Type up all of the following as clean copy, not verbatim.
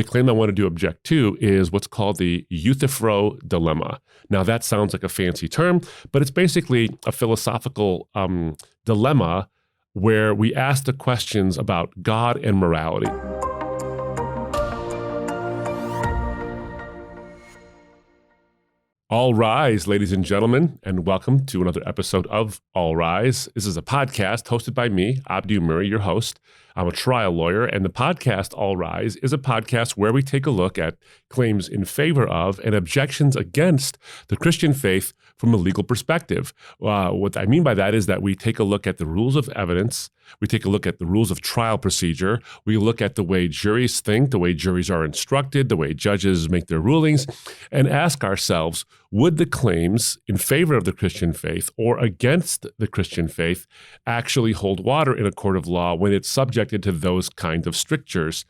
The claim I wanted to object to is what's called the Euthyphro Dilemma. Now, that sounds like a fancy term, but it's basically a philosophical dilemma where we ask the questions about God and morality. All rise, ladies and gentlemen, and welcome to another episode of All Rise. This is a podcast hosted by me, Abdu, your host. I'm a trial lawyer, and the podcast All Rise is a podcast where we take a look at claims in favor of and objections against the Christian faith from a legal perspective. What I mean by that is that we take a look at the rules of evidence, we take a look at the rules of trial procedure, we look at the way juries think, the way juries are instructed, the way judges make their rulings, and ask ourselves, would the claims in favor of the Christian faith or against the Christian faith actually hold water in a court of law when it's subjected to those kinds of strictures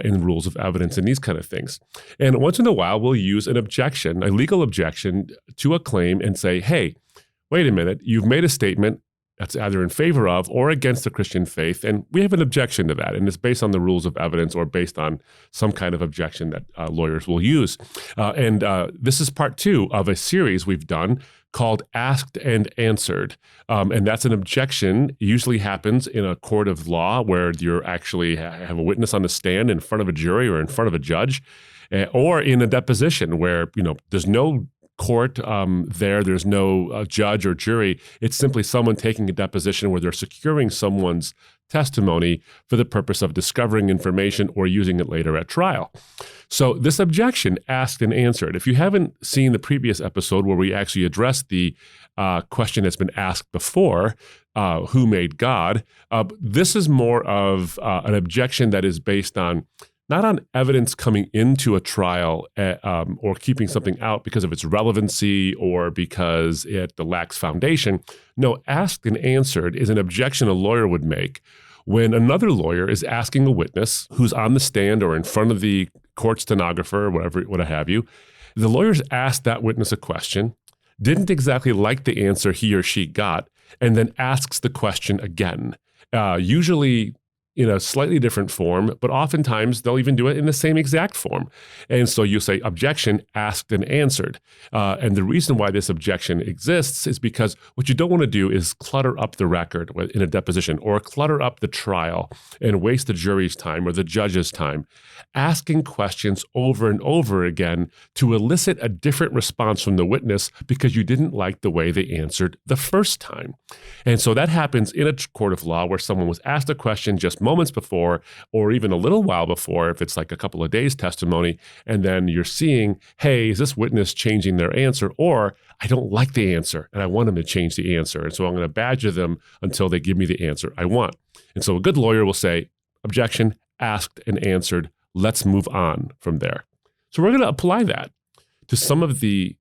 in rules of evidence and these kind of things? And once in a while, we'll use an objection, a legal objection to a claim and say, hey, wait a minute, you've made a statement that's either in favor of or against the Christian faith, and we have an objection to that, and it's based on the rules of evidence or based on some kind of objection that lawyers will use. And this is part 2 of a series we've done called Asked and Answered. And that's an objection, usually happens in a court of law where you actually have a witness on the stand in front of a jury or in front of a judge, or in a deposition where, there's no court there's no judge or jury. It's simply someone taking a deposition where they're securing someone's testimony for the purpose of discovering information or using it later at trial. So this objection, asked and answered. If you haven't seen the previous episode where we actually addressed the question that's been asked before, who made God, this is more of an objection that is based on not on evidence coming into a trial or keeping something out because of its relevancy or because it lacks foundation. No, asked and answered is an objection a lawyer would make when another lawyer is asking a witness who's on the stand or in front of the court stenographer or whatever, what have you. The lawyer's asked that witness a question, didn't exactly like the answer he or she got, and then asks the question again. Usually in a slightly different form, but oftentimes they'll even do it in the same exact form. And so you say objection, asked and answered. And the reason why this objection exists is because what you don't want to do is clutter up the record in a deposition or clutter up the trial and waste the jury's time or the judge's time asking questions over and over again to elicit a different response from the witness because you didn't like the way they answered the first time. And so that happens in a court of law where someone was asked a question just moments before, or even a little while before, if it's like a couple of days testimony, and then you're seeing, hey, is this witness changing their answer? Or I don't like the answer and I want them to change the answer. And so I'm going to badger them until they give me the answer I want. And so a good lawyer will say, objection, asked and answered. Let's move on from there. So we're going to apply that to some of the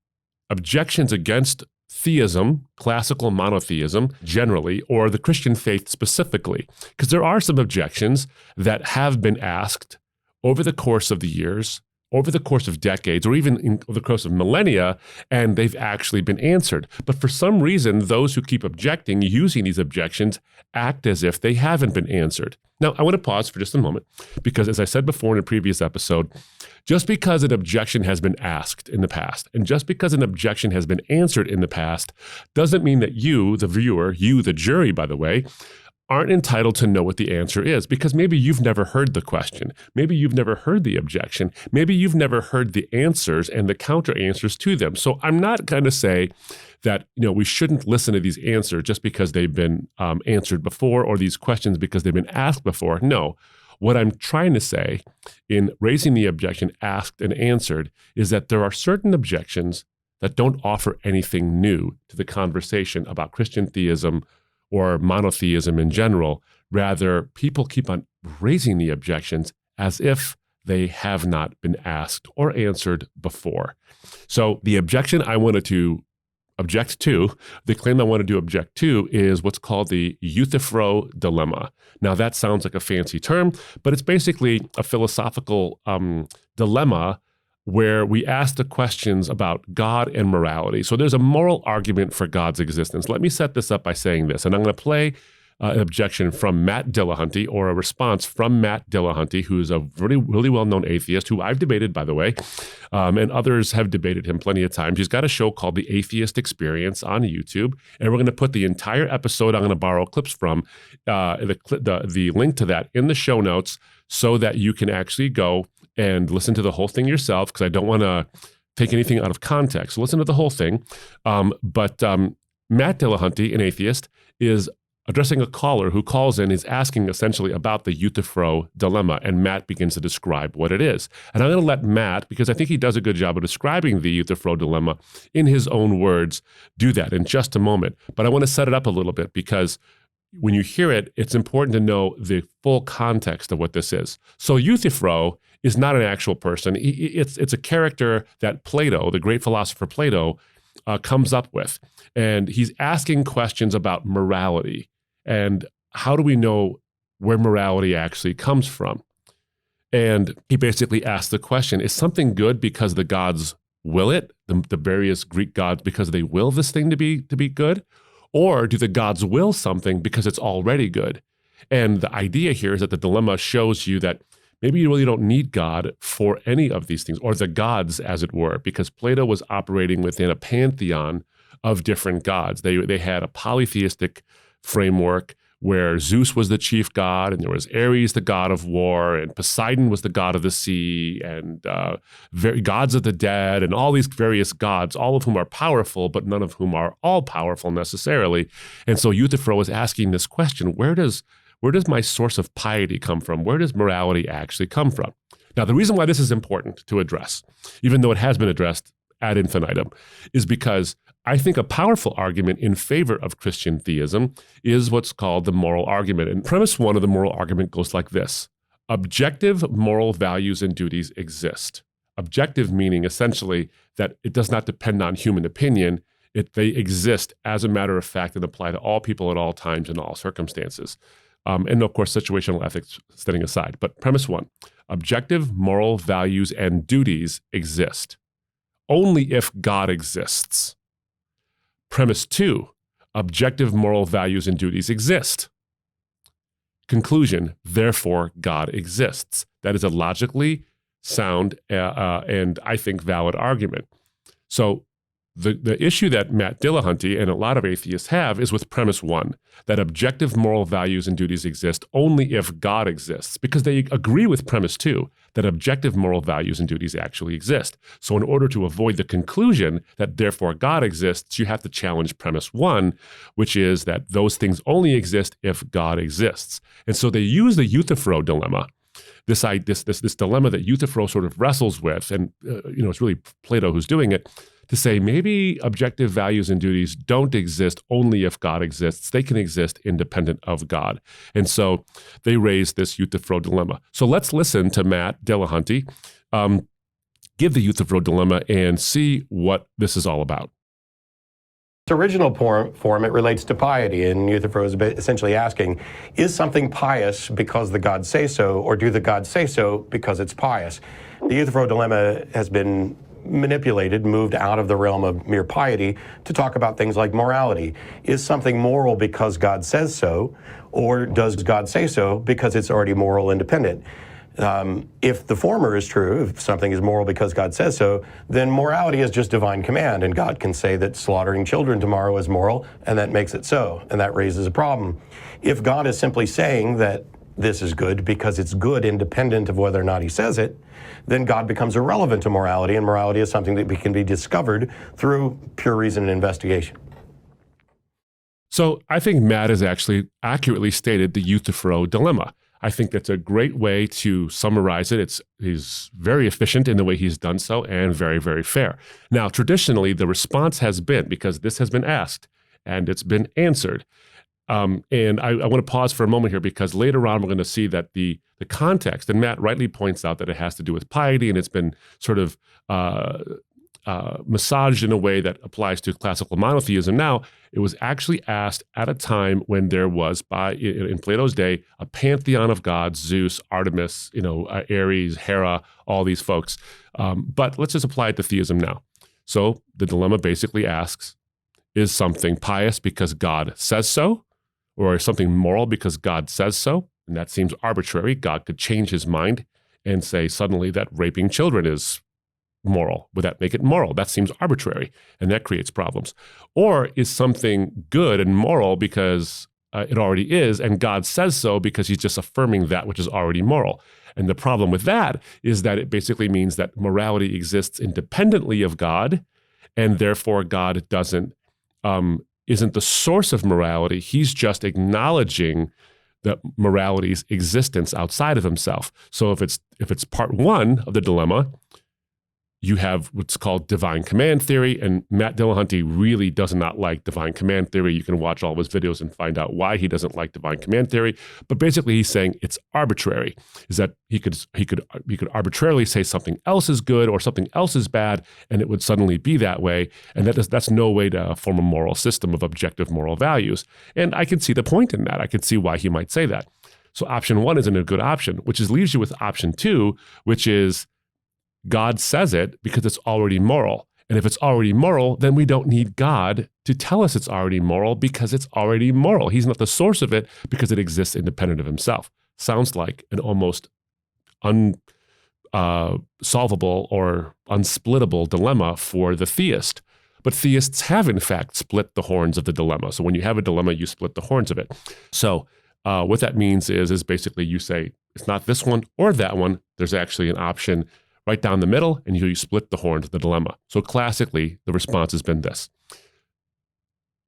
objections against theism, classical monotheism generally, or the Christian faith specifically, because there are some objections that have been asked over the course of the years, over the course of decades, or even over the course of millennia, and they've actually been answered. But for some reason, those who keep objecting, using these objections, act as if they haven't been answered. Now, I want to pause for just a moment, because as I said before in a previous episode, just because an objection has been asked in the past, and just because an objection has been answered in the past, doesn't mean that you, the viewer, you, the jury, by the way, aren't entitled to know what the answer is, because maybe you've never heard the question. Maybe you've never heard the objection. Maybe you've never heard the answers and the counter answers to them. So I'm not going to say that we shouldn't listen to these answers just because they've been answered before, or these questions because they've been asked before. No. What I'm trying to say in raising the objection asked and answered is that there are certain objections that don't offer anything new to the conversation about Christian theism or monotheism in general. Rather, people keep on raising the objections as if they have not been asked or answered before. So the objection I wanted to object to, the claim I wanted to object to, is what's called the Euthyphro Dilemma. Now, that sounds like a fancy term, but it's basically a philosophical dilemma where we ask the questions about God and morality. So there's a moral argument for God's existence. Let me set this up by saying this, and I'm going to play an objection from Matt Dillahunty, or a response from Matt Dillahunty, who's a really, really well-known atheist, who I've debated, by the way, and others have debated him plenty of times. He's got a show called The Atheist Experience on YouTube, and we're going to put the entire episode I'm going to borrow clips from, the link to that in the show notes, so that you can actually go and listen to the whole thing yourself, because I don't want to take anything out of context. So listen to the whole thing. But Matt Dillahunty, an atheist, is addressing a caller who calls in, is asking essentially about the Euthyphro Dilemma, and Matt begins to describe what it is. And I'm going to let Matt, because I think he does a good job of describing the Euthyphro Dilemma in his own words, do that in just a moment. But I want to set it up a little bit, because when you hear it, it's important to know the full context of what this is. So Euthyphro is not an actual person. It's a character that Plato, the great philosopher Plato, comes up with. And he's asking questions about morality. And how do we know where morality actually comes from? And he basically asks the question, is something good because the gods will it, the various Greek gods, because they will this thing to be good? Or do the gods will something because it's already good? And the idea here is that the dilemma shows you that maybe you really don't need God for any of these things, or the gods, as it were, because Plato was operating within a pantheon of different gods. They had a polytheistic framework where Zeus was the chief god, and there was Ares, the god of war, and Poseidon was the god of the sea, and gods of the dead, and all these various gods, all of whom are powerful, but none of whom are all powerful necessarily. And so Euthyphro was asking this question, where does my source of piety come from? Where does morality actually come from? Now, the reason why this is important to address, even though it has been addressed ad infinitum, is because I think a powerful argument in favor of Christian theism is what's called the moral argument. And premise one of the moral argument goes like this: objective moral values and duties exist. Objective meaning essentially that it does not depend on human opinion. They exist as a matter of fact and apply to all people at all times in all circumstances. And of course, situational ethics setting aside. But premise one, objective moral values and duties exist only if God exists. Premise two, objective moral values and duties exist. Conclusion, therefore, God exists. That is a logically sound and I think valid argument. So the issue that Matt Dillahunty and a lot of atheists have is with premise one, that objective moral values and duties exist only if God exists, because they agree with premise two, that objective moral values and duties actually exist. So in order to avoid the conclusion that therefore God exists, you have to challenge premise one, which is that those things only exist if God exists. And so they use the Euthyphro Dilemma, this dilemma that Euthyphro sort of wrestles with, and it's really Plato who's doing it, to say maybe objective values and duties don't exist only if God exists. They can exist independent of God. And so they raise this Euthyphro Dilemma. So let's listen to Matt Dillahunty give the Euthyphro Dilemma and see what this is all about. Its original form, it relates to piety, and Euthyphro is essentially asking, is something pious because the gods say so, or do the gods say so because it's pious? The Euthyphro Dilemma has been manipulated, moved out of the realm of mere piety to talk about things like morality. Is something moral because God says so, or does God say so because it's already moral independent? If the former is true, if something is moral because God says so, then morality is just divine command, and God can say that slaughtering children tomorrow is moral, and that makes it so, and that raises a problem. If God is simply saying that this is good because it's good independent of whether or not he says it, then God becomes irrelevant to morality, and morality is something that can be discovered through pure reason and investigation. So I think Matt has actually accurately stated the Euthyphro Dilemma. I think that's a great way to summarize it. He's very efficient in the way he's done so, and very, very fair. Now, traditionally, the response has been, because this has been asked and it's been answered, and I want to pause for a moment here, because later on we're going to see that the context, and Matt rightly points out that it has to do with piety, and it's been sort of massaged in a way that applies to classical monotheism. Now, it was actually asked at a time when there was, in Plato's day, a pantheon of gods: Zeus, Artemis, Ares, Hera, all these folks. But let's just apply it to theism now. So the dilemma basically asks, is something pious because God says so, Or is something moral because God says so? And that seems arbitrary. God could change his mind and say suddenly that raping children is moral. Would that make it moral? That seems arbitrary, and that creates problems. Or is something good and moral because it already is, and God says so because he's just affirming that which is already moral? And the problem with that is that it basically means that morality exists independently of God, and therefore God isn't the source of morality. He's just acknowledging that morality's existence outside of himself. So if it's part one of the dilemma, you have what's called divine command theory, and Matt Dillahunty really does not like divine command theory. You can watch all of his videos and find out why he doesn't like divine command theory. But basically, he's saying it's arbitrary. Is that he could arbitrarily say something else is good or something else is bad, and it would suddenly be that way. And that's no way to form a moral system of objective moral values. And I can see the point in that. I can see why he might say that. So option one isn't a good option, which leaves you with option two, which is God says it because it's already moral. And if it's already moral, then we don't need God to tell us it's already moral because it's already moral. He's not the source of it because it exists independent of himself. Sounds like an almost unsolvable or unsplittable dilemma for the theist. But theists have, in fact, split the horns of the dilemma. So when you have a dilemma, you split the horns of it. So what that means is basically you say, it's not this one or that one. There's actually an option right down the middle, and you split the horns of the dilemma. So classically, the response has been this.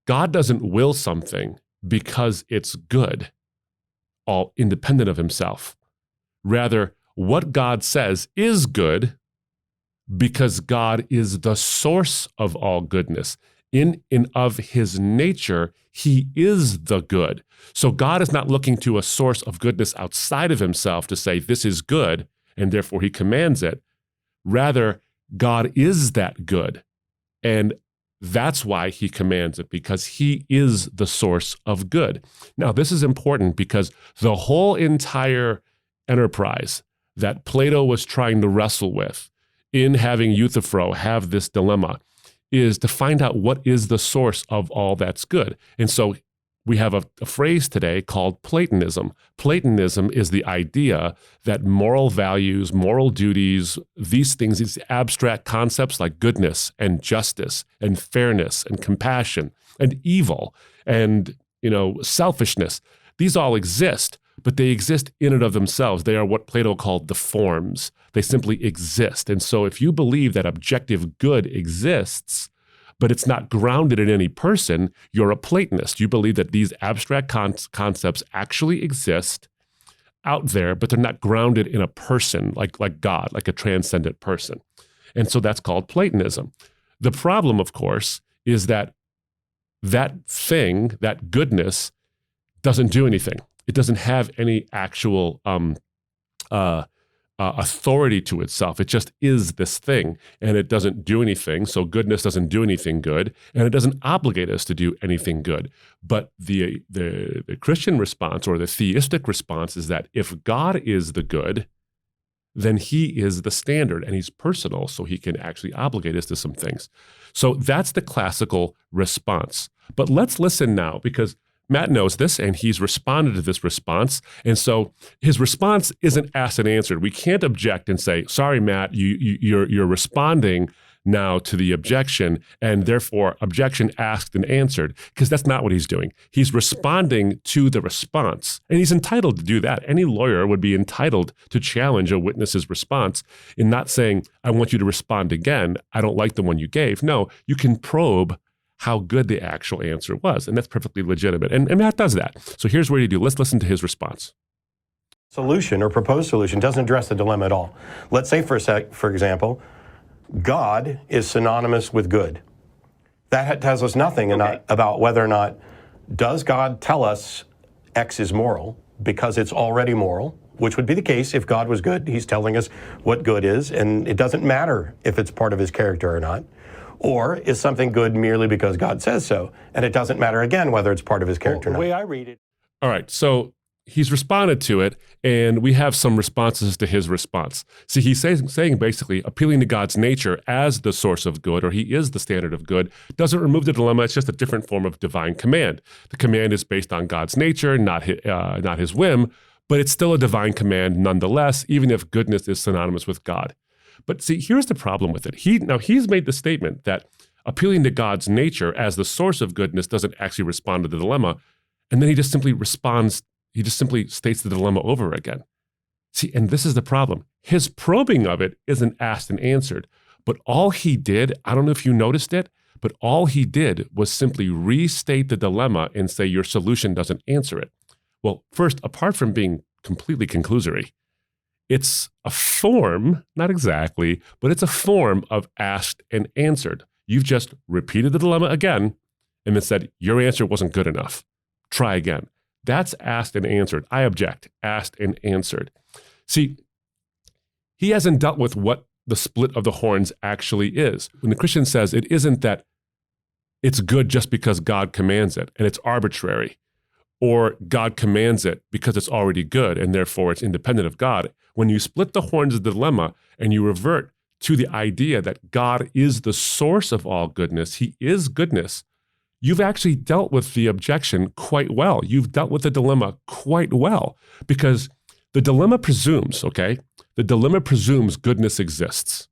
God doesn't will something because it's good, all independent of himself. Rather, what God says is good because God is the source of all goodness. In and of his nature, he is the good. So God is not looking to a source of goodness outside of himself to say this is good, and therefore he commands it. Rather, God is that good, and that's why he commands it, because he is the source of good. Now, this is important because the whole entire enterprise that Plato was trying to wrestle with in having Euthyphro have this dilemma is to find out what is the source of all that's good. And so we have a phrase today called Platonism. Platonism is the idea that moral values, moral duties, these things, these abstract concepts like goodness and justice and fairness and compassion and evil and, selfishness, these all exist, but they exist in and of themselves. They are what Plato called the forms. They simply exist. And so if you believe that objective good exists, but it's not grounded in any person, you're a Platonist. You believe that these abstract concepts actually exist out there, but they're not grounded in a person like God, like a transcendent person. And so that's called Platonism. The problem, of course, is that thing, that goodness, doesn't do anything. It doesn't have any actual authority to itself. It just is this thing, and it doesn't do anything. So goodness doesn't do anything good, and it doesn't obligate us to do anything good. But the Christian response, or the theistic response, is that if God is the good, then he is the standard, and he's personal, so he can actually obligate us to some things. So that's the classical response. But let's listen now, because Matt knows this, and he's responded to this response. And so his response isn't asked and answered. We can't object and say, sorry, Matt, you're responding now to the objection, and therefore objection asked and answered, because that's not what he's doing. He's responding to the response, and he's entitled to do that. Any lawyer would be entitled to challenge a witness's response in not saying, I want you to respond again. I don't like the one you gave. No, you can probe how good the actual answer was, and that's perfectly legitimate. And Matt does that. So here's what you do. Let's listen to his response. Solution or proposed solution doesn't address the dilemma at all. Let's say, for example, God is synonymous with good. That tells us nothing about whether or not, does God tell us X is moral because it's already moral, which would be the case if God was good. He's telling us what good is, and it doesn't matter if it's part of his character or not. Or is something good merely because God says so, and it doesn't matter again whether it's part of his character or not? The way I read it. All right, so he's responded to it, and we have some responses to his response. See, he's saying basically, appealing to God's nature as the source of good, or he is the standard of good, doesn't remove the dilemma. It's just a different form of divine command. The command is based on God's nature, not his whim, but it's still a divine command nonetheless, even if goodness is synonymous with God. But see, here's the problem with it. He's made the statement that appealing to God's nature as the source of goodness doesn't actually respond to the dilemma, and then he just simply states the dilemma over again. See, and this is the problem. His probing of it isn't asked and answered, but all he did, I don't know if you noticed it, but all he did was simply restate the dilemma and say your solution doesn't answer it. Well, first, apart from being completely conclusory, it's a form, not exactly, but it's a form of asked and answered. You've just repeated the dilemma again and then said, your answer wasn't good enough. Try again. That's asked and answered. I object. Asked and answered. See, he hasn't dealt with what the split of the horns actually is. When the Christian says it isn't that it's good just because God commands it and it's arbitrary, or God commands it because it's already good and therefore it's independent of God. When you split the horns of the dilemma and you revert to the idea that God is the source of all goodness, he is goodness, you've actually dealt with the objection quite well. You've dealt with the dilemma quite well, because the dilemma presumes, the dilemma presumes goodness exists.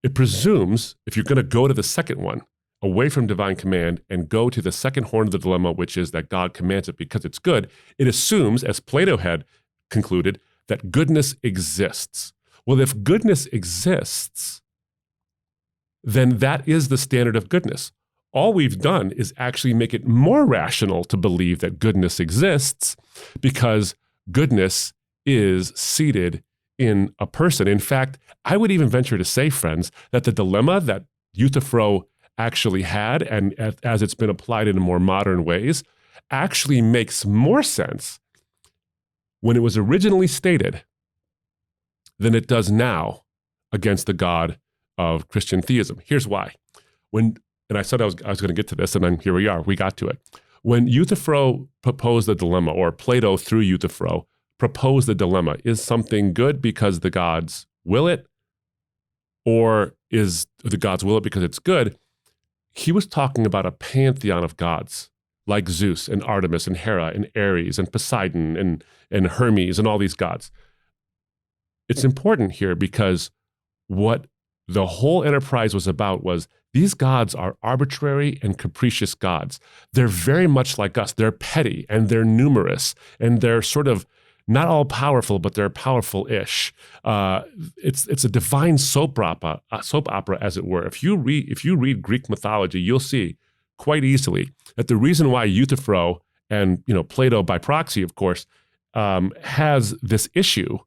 It presumes, if you're going to go to the second one, away from divine command and go to the second horn of the dilemma, which is that God commands it because it's good, it assumes, as Plato had concluded, that goodness exists. Well, if goodness exists, then that is the standard of goodness. All we've done is actually make it more rational to believe that goodness exists, because goodness is seated in a person. In fact, I would even venture to say, friends, that the dilemma that Euthyphro actually had, and as it's been applied in more modern ways, actually makes more sense when it was originally stated than it does now against the God of Christian theism. Here's why. And I said I was going to get to this, and then here we are. We got to it. When Euthyphro proposed the dilemma, or Plato through Euthyphro proposed the dilemma, is something good because the gods will it, or is the gods will it because it's good? He was talking about a pantheon of gods, like Zeus and Artemis and Hera and Ares and Poseidon and Hermes and all these gods. It's important here because what the whole enterprise was about was these gods are arbitrary and capricious gods. They're very much like us. They're petty and they're numerous and they're sort of not all powerful, but they're powerful-ish. It's a divine soap opera, as it were. If you read Greek mythology, you'll see quite easily that the reason why Euthyphro and Plato by proxy, of course, has this issue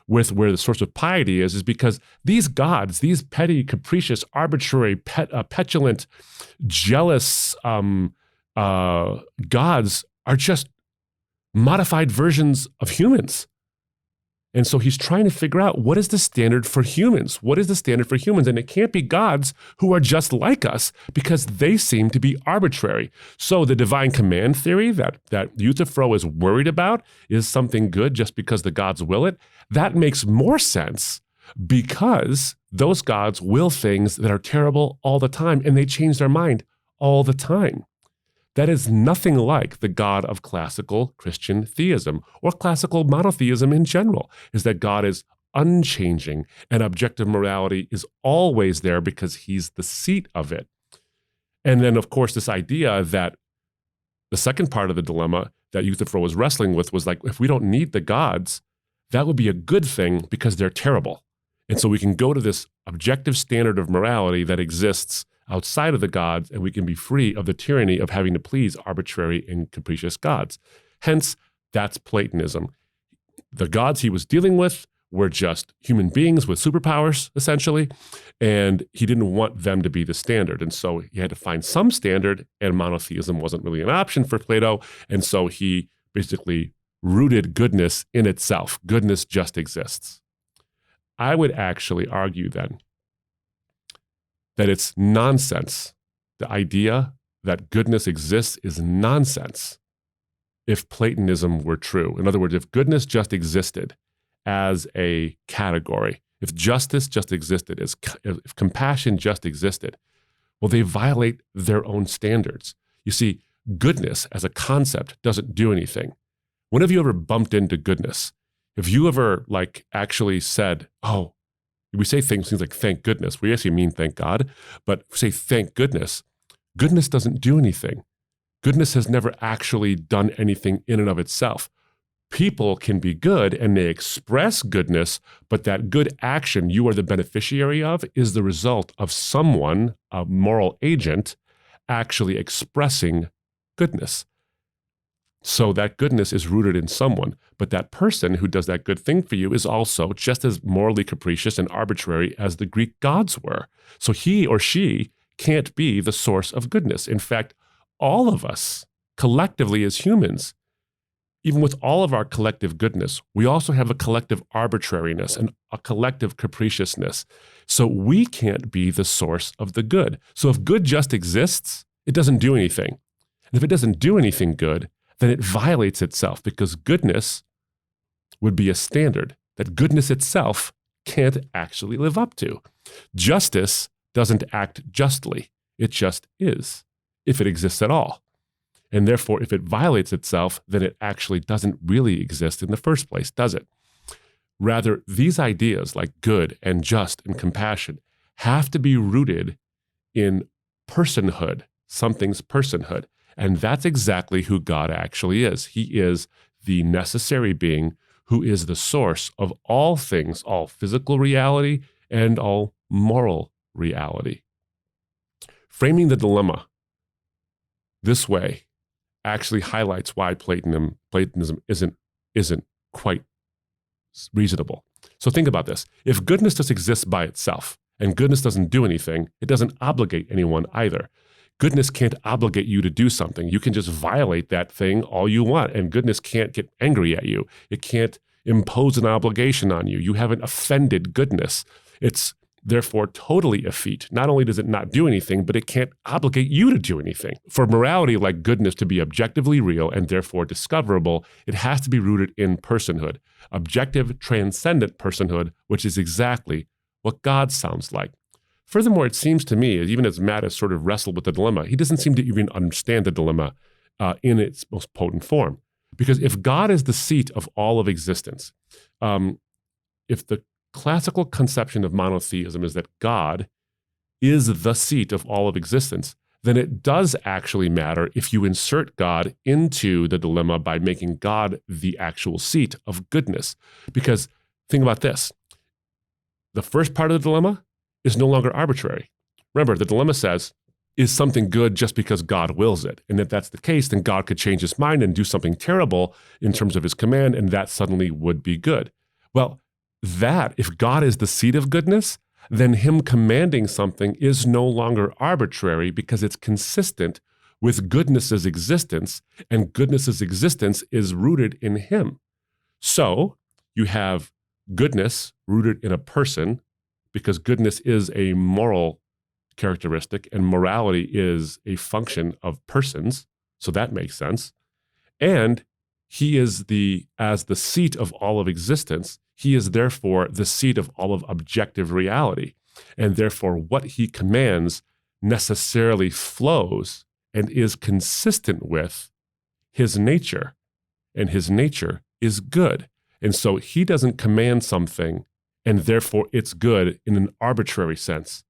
with where the source of piety is because these gods, these petty, capricious, arbitrary, petulant, jealous gods are just modified versions of humans. And so he's trying to figure out, what is the standard for humans? What is the standard for humans? And it can't be gods who are just like us, because they seem to be arbitrary. So the divine command theory that Euthyphro is worried about is something good just because the gods will it. That makes more sense because those gods will things that are terrible all the time, and they change their mind all the time. That is nothing like the God of classical Christian theism or classical monotheism in general, is that God is unchanging and objective morality is always there because he's the seat of it. And then, of course, this idea that the second part of the dilemma that Euthyphro was wrestling with was like, if we don't need the gods, that would be a good thing because they're terrible. And so we can go to this objective standard of morality that exists outside of the gods, and we can be free of the tyranny of having to please arbitrary and capricious gods. Hence, that's Platonism. The gods he was dealing with were just human beings with superpowers, essentially, and he didn't want them to be the standard. And so he had to find some standard, and monotheism wasn't really an option for Plato, and so he basically rooted goodness in itself. Goodness just exists. I would actually argue then that it's nonsense. The idea that goodness exists is nonsense. if Platonism were true. In other words, if goodness just existed as a category, if justice just existed, if compassion just existed, well, they violate their own standards. You see, goodness as a concept doesn't do anything. When have you ever bumped into goodness? Have you ever actually said, oh, we say things like thank goodness. We actually mean thank God, but we say thank goodness. Goodness doesn't do anything. Goodness has never actually done anything in and of itself. People can be good and they express goodness, but that good action you are the beneficiary of is the result of someone, a moral agent, actually expressing goodness. So that goodness is rooted in someone, but that person who does that good thing for you is also just as morally capricious and arbitrary as the Greek gods were. So he or she can't be the source of goodness. In fact, all of us collectively as humans, even with all of our collective goodness, we also have a collective arbitrariness and a collective capriciousness. So we can't be the source of the good. So if good just exists, it doesn't do anything. And if it doesn't do anything good, then it violates itself, because goodness would be a standard that goodness itself can't actually live up to. Justice doesn't act justly. It just is, if it exists at all. And therefore, if it violates itself, then it actually doesn't really exist in the first place, does it? Rather, these ideas like good and just and compassion have to be rooted in personhood, something's personhood. And that's exactly who God actually is. He is the necessary being who is the source of all things, all physical reality and all moral reality. Framing the dilemma this way actually highlights why Platonism isn't quite reasonable. So think about this. If goodness just exists by itself and goodness doesn't do anything, it doesn't obligate anyone either. Goodness can't obligate you to do something. You can just violate that thing all you want, and goodness can't get angry at you. It can't impose an obligation on you. You haven't offended goodness. It's therefore totally effete. Not only does it not do anything, but it can't obligate you to do anything. For morality like goodness to be objectively real and therefore discoverable, it has to be rooted in personhood, objective, transcendent personhood, which is exactly what God sounds like. Furthermore, it seems to me, even as Matt has sort of wrestled with the dilemma, he doesn't seem to even understand the dilemma in its most potent form. Because if God is the seat of all of existence, if the classical conception of monotheism is that God is the seat of all of existence, then it does actually matter if you insert God into the dilemma by making God the actual seat of goodness. Because think about this. The first part of the dilemma is no longer arbitrary. Remember, the dilemma says, is something good just because God wills it? And if that's the case, then God could change his mind and do something terrible in terms of his command, and that suddenly would be good. Well, if God is the seat of goodness, then him commanding something is no longer arbitrary because it's consistent with goodness's existence, and goodness's existence is rooted in him. So you have goodness rooted in a person, because goodness is a moral characteristic and morality is a function of persons. So that makes sense. And he is as the seat of all of existence, he is therefore the seat of all of objective reality. And therefore what he commands necessarily flows and is consistent with his nature. And his nature is good. And so he doesn't command something and therefore it's good in an arbitrary sense.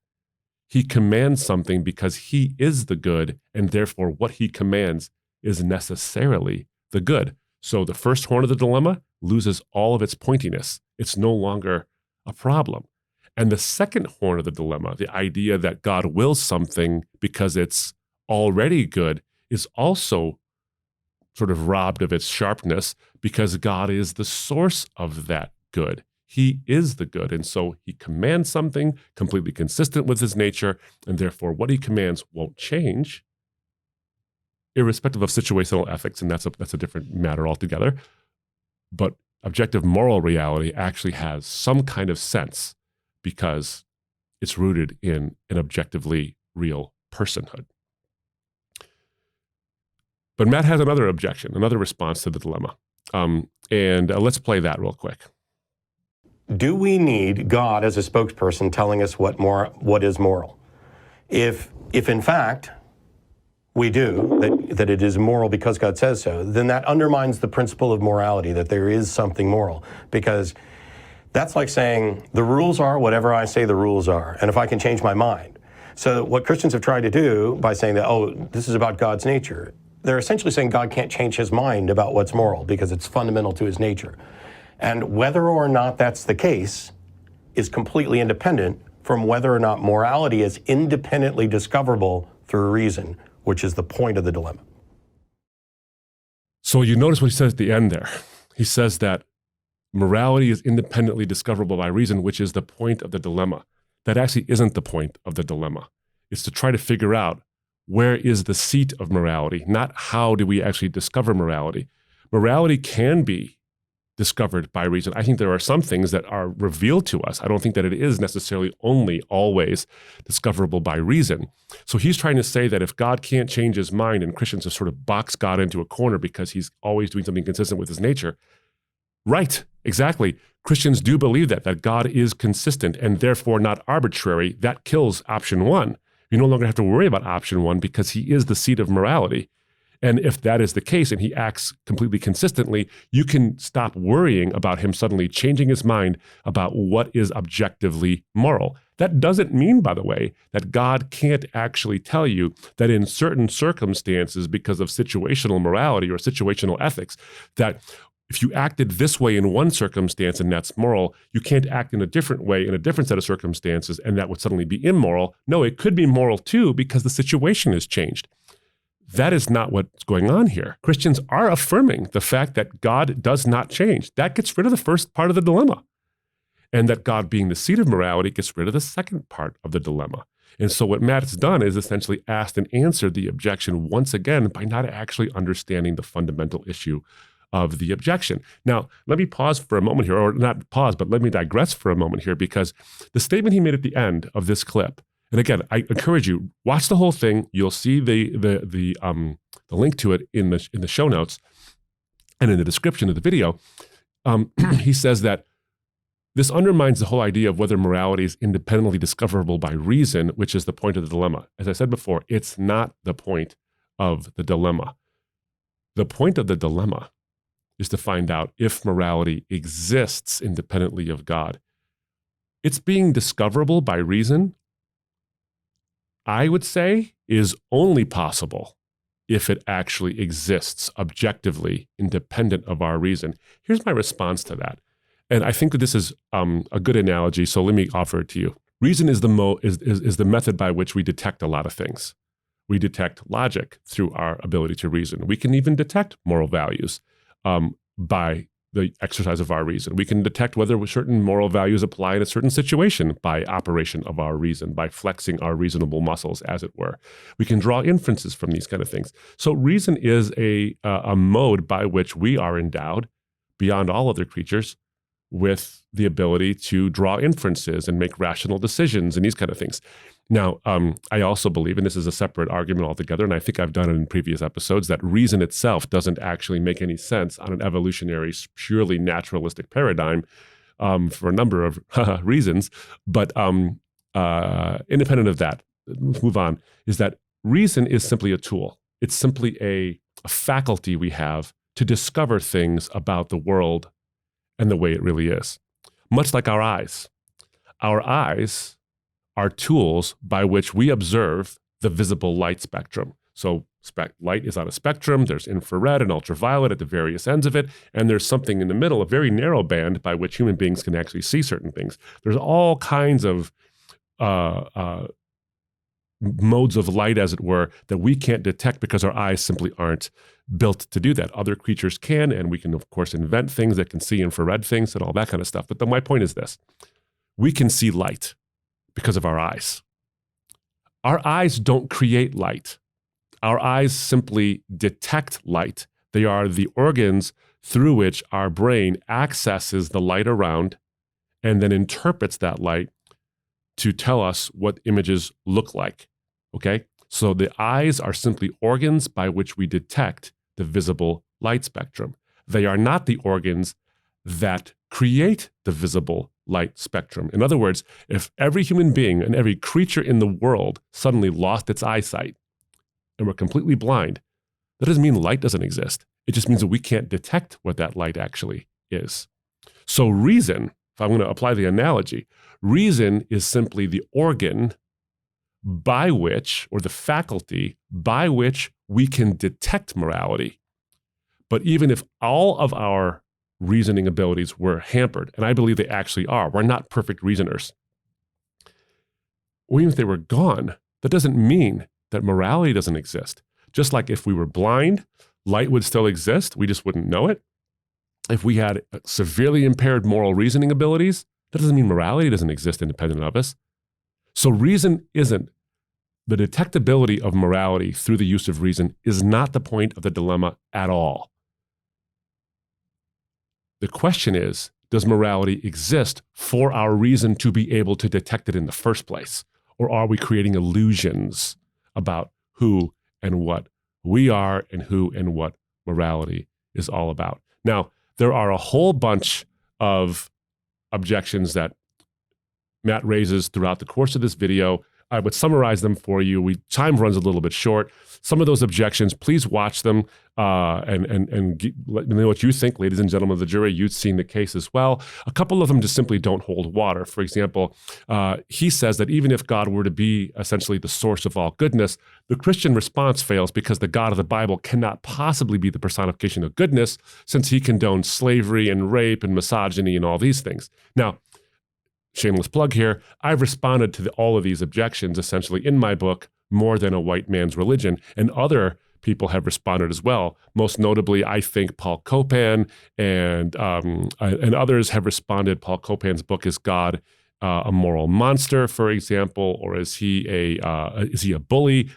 He commands something because he is the good, and therefore what he commands is necessarily the good. So the first horn of the dilemma loses all of its pointiness. It's no longer a problem. And the second horn of the dilemma, the idea that God wills something because it's already good, is also sort of robbed of its sharpness because God is the source of that good. He is the good, and so he commands something completely consistent with his nature, and therefore what he commands won't change, irrespective of situational ethics, and that's a different matter altogether. But objective moral reality actually has some kind of sense because it's rooted in an objectively real personhood. But Matt has another objection, another response to the dilemma. And let's play that real quick. Do we need God as a spokesperson telling us what is moral? If in fact we do, that it is moral because God says so, then that undermines the principle of morality, that there is something moral. Because that's like saying the rules are whatever I say the rules are, and if I can change my mind. So what Christians have tried to do by saying that, oh, this is about God's nature, they're essentially saying God can't change his mind about what's moral because it's fundamental to his nature. And whether or not that's the case is completely independent from whether or not morality is independently discoverable through reason, which is the point of the dilemma. So you notice what he says at the end there. He says that morality is independently discoverable by reason, which is the point of the dilemma. That actually isn't the point of the dilemma. It's to try to figure out where is the seat of morality, not how do we actually discover morality. Morality can be discovered by reason. I think there are some things that are revealed to us. I don't think that it is necessarily only always discoverable by reason. So he's trying to say that if God can't change his mind and Christians have sort of boxed God into a corner because he's always doing something consistent with his nature, right, exactly. Christians do believe that God is consistent and therefore not arbitrary. That kills option one. You no longer have to worry about option one because he is the seat of morality. And if that is the case and he acts completely consistently, you can stop worrying about him suddenly changing his mind about what is objectively moral. That doesn't mean, by the way, that God can't actually tell you that in certain circumstances, because of situational morality or situational ethics, that if you acted this way in one circumstance and that's moral, you can't act in a different way in a different set of circumstances and that would suddenly be immoral. No, it could be moral too because the situation has changed. That is not what's going on here. Christians are affirming the fact that God does not change. That gets rid of the first part of the dilemma. And that God being the seat of morality gets rid of the second part of the dilemma. And so what Matt has done is essentially asked and answered the objection once again by not actually understanding the fundamental issue of the objection. Now, let me pause for a moment here, or not pause, but let me digress for a moment here, because the statement he made at the end of this clip, and again, I encourage you, watch the whole thing. You'll see the link to it in the show notes and in the description of the video. He says that this undermines the whole idea of whether morality is independently discoverable by reason, which is the point of the dilemma. As I said before, it's not the point of the dilemma. The point of the dilemma is to find out if morality exists independently of God. It's being discoverable by reason, I would say, is only possible if it actually exists objectively, independent of our reason. Here's my response to that. And I think that this is a good analogy, so let me offer it to you. Reason is the method by which we detect a lot of things. We detect logic through our ability to reason. We can even detect moral values by the exercise of our reason. We can detect whether certain moral values apply in a certain situation by operation of our reason, by flexing our reasonable muscles, as it were. We can draw inferences from these kind of things. So reason is a mode by which we are endowed, beyond all other creatures, with the ability to draw inferences and make rational decisions and these kind of things. Now, I also believe, and this is a separate argument altogether, and I think I've done it in previous episodes, that reason itself doesn't actually make any sense on an evolutionary, purely naturalistic paradigm for a number of reasons. But independent of that, let's move on, is that reason is simply a tool. It's simply a faculty we have to discover things about the world and the way it really is. Much like our eyes. Our eyes are tools by which we observe the visible light spectrum. So light is on a spectrum. There's infrared and ultraviolet at the various ends of it. And there's something in the middle, a very narrow band by which human beings can actually see certain things. There's all kinds of modes of light, as it were, that we can't detect because our eyes simply aren't built to do that. Other creatures can, and we can, of course, invent things that can see infrared things and all that kind of stuff. But my point is this. We can see light because of our eyes. Our eyes don't create light. Our eyes simply detect light. They are the organs through which our brain accesses the light around and then interprets that light to tell us what images look like. Okay? So the eyes are simply organs by which we detect the visible light spectrum. They are not the organs that create the visible light spectrum. In other words, if every human being and every creature in the world suddenly lost its eyesight and were completely blind, that doesn't mean light doesn't exist. It just means that we can't detect what that light actually is. So reason, if I'm going to apply the analogy, reason is simply the organ by which, or the faculty by which we can detect morality. But even if all of our reasoning abilities were hampered, and I believe they actually are, we're not perfect reasoners, or even if they were gone, that doesn't mean that morality doesn't exist. Just like if we were blind, light would still exist, we just wouldn't know it. If we had severely impaired moral reasoning abilities, that doesn't mean morality doesn't exist independent of us. So reason isn't, the detectability of morality through the use of reason is not the point of the dilemma at all. The question is, does morality exist for our reason to be able to detect it in the first place? Or are we creating illusions about who and what we are and who and what morality is all about? Now, there are a whole bunch of objections that Matt raises throughout the course of this video. I would summarize them for you. Time runs a little bit short. Some of those objections, please watch them and let me know what you think, ladies and gentlemen of the jury. You've seen the case as well. A couple of them just simply don't hold water. For example, he says that even if God were to be essentially the source of all goodness, the Christian response fails because the God of the Bible cannot possibly be the personification of goodness, since he condones slavery and rape and misogyny and all these things. Now, shameless plug here, I've responded to all of these objections essentially in my book, More Than a White Man's Religion, and other people have responded as well. Most notably, I think Paul Copan and others have responded. Paul Copan's book, Is God a Moral Monster, for example, or is he a bully?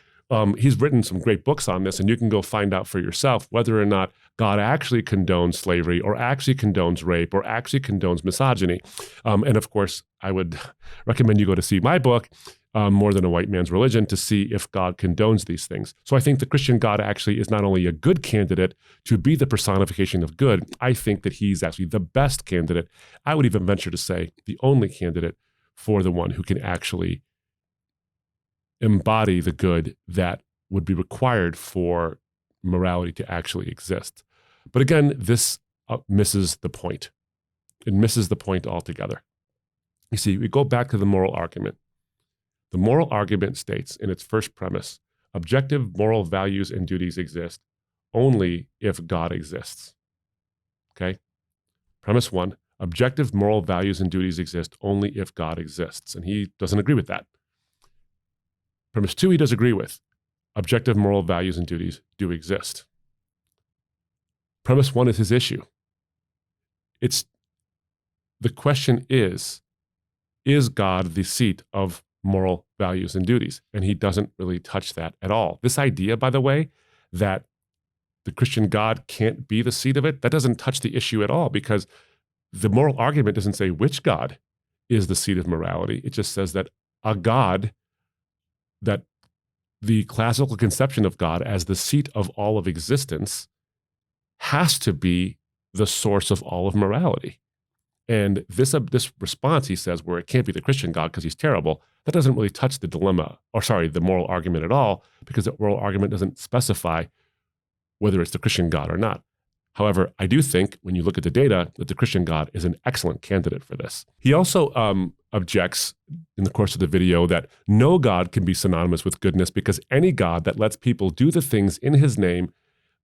He's written some great books on this, and you can go find out for yourself whether or not God actually condones slavery or actually condones rape or actually condones misogyny. And of course, I would recommend you go to see my book, More Than a White Man's Religion, to see if God condones these things. So I think the Christian God actually is not only a good candidate to be the personification of good, I think that he's actually the best candidate. I would even venture to say the only candidate for the one who can actually embody the good that would be required for morality to actually exist. But again, this misses the point. It misses the point altogether. You see, we go back to the moral argument. The moral argument states in its first premise, objective moral values and duties exist only if God exists. Okay? Premise one, objective moral values and duties exist only if God exists. And he doesn't agree with that. Premise two, he does agree with. Objective moral values and duties do exist. Premise one is his issue. The question is God the seat of moral values and duties? And he doesn't really touch that at all. This idea, by the way, that the Christian God can't be the seat of it, that doesn't touch the issue at all, because the moral argument doesn't say which God is the seat of morality. It just says that a God, that the classical conception of God as the seat of all of existence has to be the source of all of morality. And this response, he says, where it can't be the Christian God because he's terrible, that doesn't really touch the the moral argument at all, because the moral argument doesn't specify whether it's the Christian God or not. However, I do think when you look at the data that the Christian God is an excellent candidate for this. He also objects in the course of the video that no God can be synonymous with goodness, because any God that lets people do the things in his name,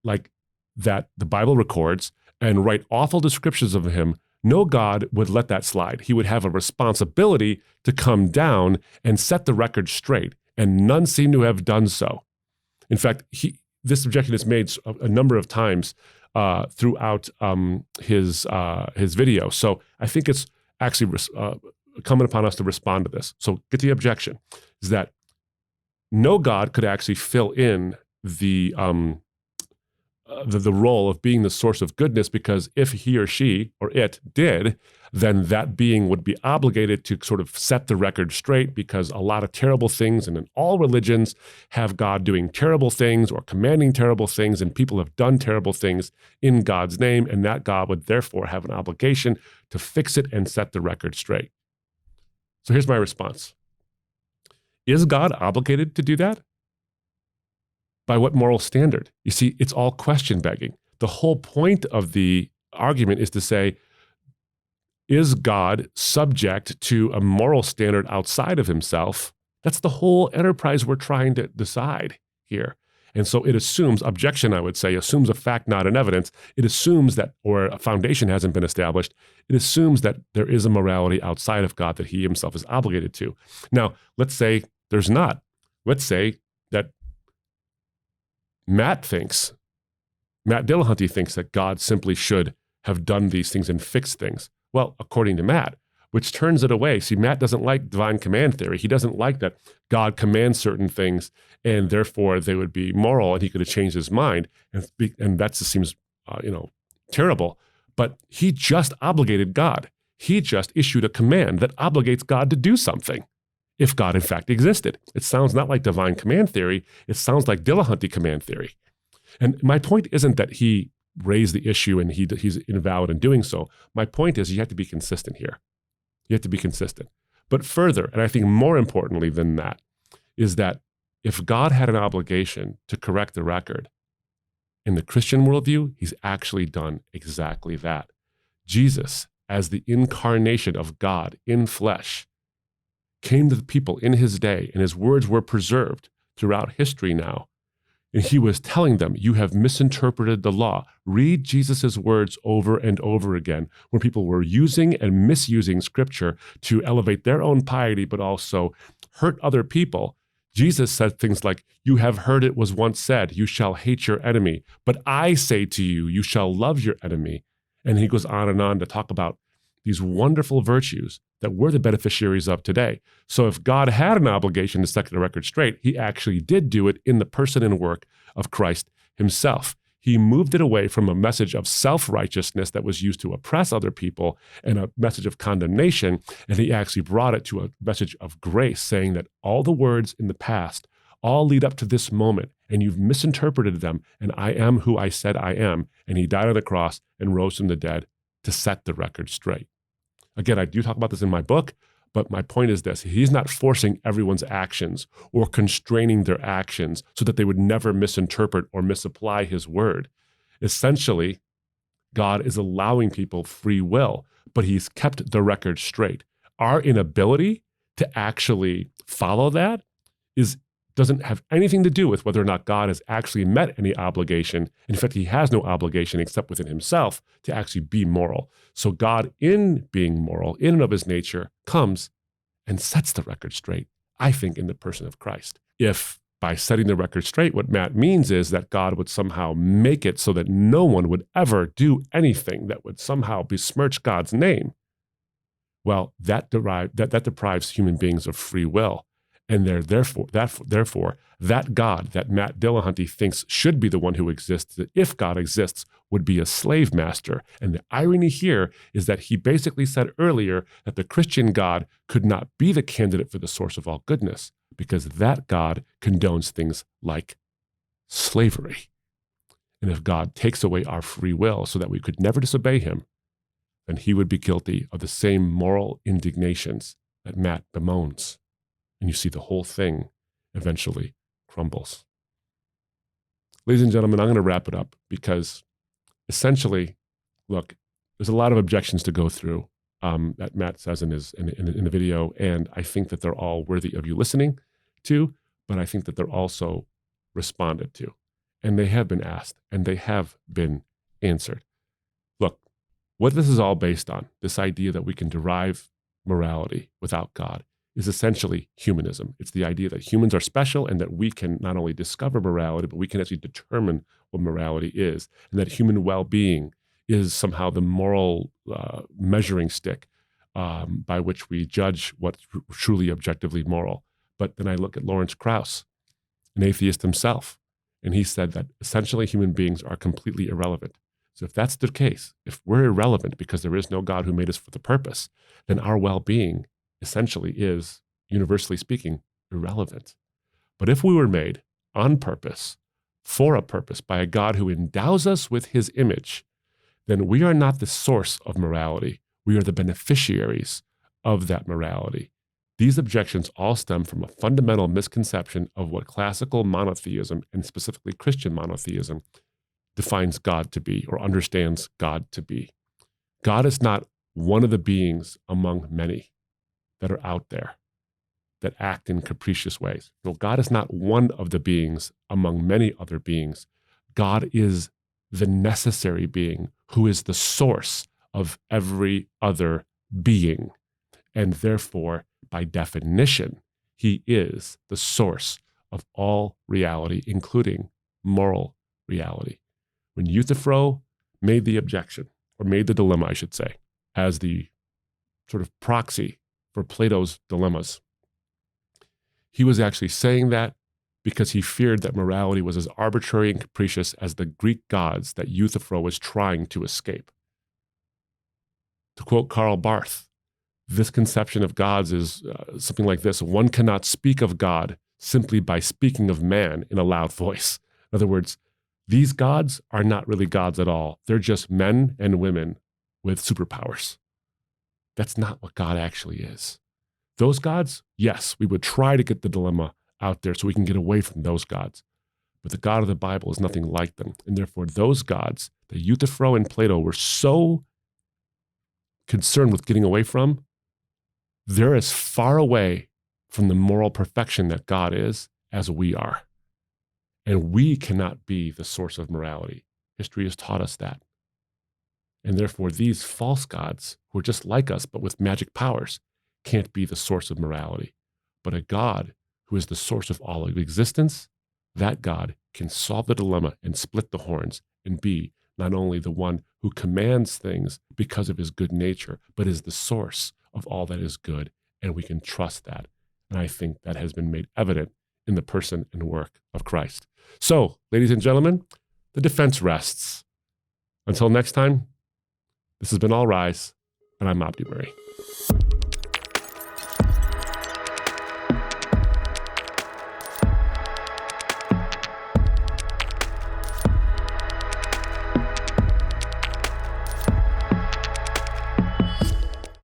like that the Bible records, and write awful descriptions of him, no God would let that slide. He would have a responsibility to come down and set the record straight, and none seem to have done so. In fact, this objection is made a number of times throughout his video. So I think it's actually incumbent upon us to respond to this. So get the objection, is that no God could actually fill in the the role of being the source of goodness, because if he or she or it did, then that being would be obligated to sort of set the record straight, because a lot of terrible things, and in all religions, have God doing terrible things or commanding terrible things, and people have done terrible things in God's name, and that God would therefore have an obligation to fix it and set the record straight. So here's my response. Is God obligated to do that? By what moral standard? You see, it's all question begging. The whole point of the argument is to say, is God subject to a moral standard outside of himself? That's the whole enterprise we're trying to decide here. And so it assumes, objection, I would say, assumes a fact, not an evidence. It assumes that, or a foundation hasn't been established. It assumes that there is a morality outside of God that he himself is obligated to. Now, let's say there's not. Let's say that Matt Dillahunty thinks that God simply should have done these things and fixed things. Well, according to Matt, which turns it away. See, Matt doesn't like divine command theory. He doesn't like that God commands certain things and therefore they would be moral and he could have changed his mind. And that just seems, terrible. But he just obligated God. He just issued a command that obligates God to do something, if God in fact existed. It sounds not like divine command theory. It sounds like Dillahunty command theory. And my point isn't that he raised the issue and he's invalid in doing so. My point is you have to be consistent here. You have to be consistent. But further, and I think more importantly than that, is that if God had an obligation to correct the record, in the Christian worldview, he's actually done exactly that. Jesus, as the incarnation of God in flesh, came to the people in his day, and his words were preserved throughout history now. And he was telling them, you have misinterpreted the law. Read Jesus' words over and over again, when people were using and misusing scripture to elevate their own piety, but also hurt other people. Jesus said things like, you have heard it was once said, you shall hate your enemy, but I say to you, you shall love your enemy. And he goes on to talk about these wonderful virtues that we're the beneficiaries of today. So if God had an obligation to set the record straight, he actually did do it in the person and work of Christ himself. He moved it away from a message of self-righteousness that was used to oppress other people and a message of condemnation, and he actually brought it to a message of grace, saying that all the words in the past all lead up to this moment, and you've misinterpreted them, and I am who I said I am. And he died on the cross and rose from the dead to set the record straight. Again, I do talk about this in my book, but my point is this. He's not forcing everyone's actions or constraining their actions so that they would never misinterpret or misapply his word. Essentially, God is allowing people free will, but he's kept the record straight. Our inability to actually follow that doesn't have anything to do with whether or not God has actually met any obligation. In fact, he has no obligation except within himself to actually be moral. So God, in being moral, in and of his nature, comes and sets the record straight, I think, in the person of Christ. If by setting the record straight, what Matt means is that God would somehow make it so that no one would ever do anything that would somehow besmirch God's name, well, that deprives human beings of free will. And therefore, that God that Matt Dillahunty thinks should be the one who exists, that if God exists, would be a slave master. And the irony here is that he basically said earlier that the Christian God could not be the candidate for the source of all goodness, because that God condones things like slavery. And if God takes away our free will so that we could never disobey him, then he would be guilty of the same moral indignations that Matt bemoans. And you see the whole thing eventually crumbles. Ladies and gentlemen, I'm going to wrap it up because essentially, look, there's a lot of objections to go through that Matt says in the video, and I think that they're all worthy of you listening to, but I think that they're also responded to, and they have been asked, and they have been answered. Look, what this is all based on, this idea that we can derive morality without God, is essentially humanism. It's the idea that humans are special and that we can not only discover morality, but we can actually determine what morality is, and that human well-being is somehow the moral measuring stick by which we judge what's truly objectively moral. But then I look at Lawrence Krauss, an atheist himself, And he said that essentially human beings are completely irrelevant. So if that's the case, if we're irrelevant because there is no God who made us for the purpose, then our well-being essentially is, universally speaking, irrelevant. But if we were made on purpose, for a purpose, by a God who endows us with his image, then we are not the source of morality. We are the beneficiaries of that morality. These objections all stem from a fundamental misconception of what classical monotheism, and specifically Christian monotheism, defines God to be or understands God to be. God is not one of the beings among many that are out there that act in capricious ways. No, God is not one of the beings among many other beings. God is the necessary being who is the source of every other being. And therefore, by definition, he is the source of all reality, including moral reality. When Euthyphro made the objection, or made the dilemma, I should say, as the sort of proxy for Plato's dilemmas, he was actually saying that because he feared that morality was as arbitrary and capricious as the Greek gods that Euthyphro was trying to escape. To quote Karl Barth, this conception of gods is something like this: one cannot speak of God simply by speaking of man in a loud voice. In other words, these gods are not really gods at all. They're just men and women with superpowers. That's not what God actually is. Those gods, yes, we would try to get the dilemma out there so we can get away from those gods. But the God of the Bible is nothing like them. And therefore, those gods that Euthyphro and Plato were so concerned with getting away from, they're as far away from the moral perfection that God is as we are. And we cannot be the source of morality. History has taught us that. And therefore, these false gods, who are just like us but with magic powers, can't be the source of morality. But a God who is the source of all of existence, that God can solve the dilemma and split the horns and be not only the one who commands things because of his good nature, but is the source of all that is good, and we can trust that. And I think that has been made evident in the person and work of Christ. So, ladies and gentlemen, the defense rests. Until next time, this has been All Rise, and I'm Abdu Murray.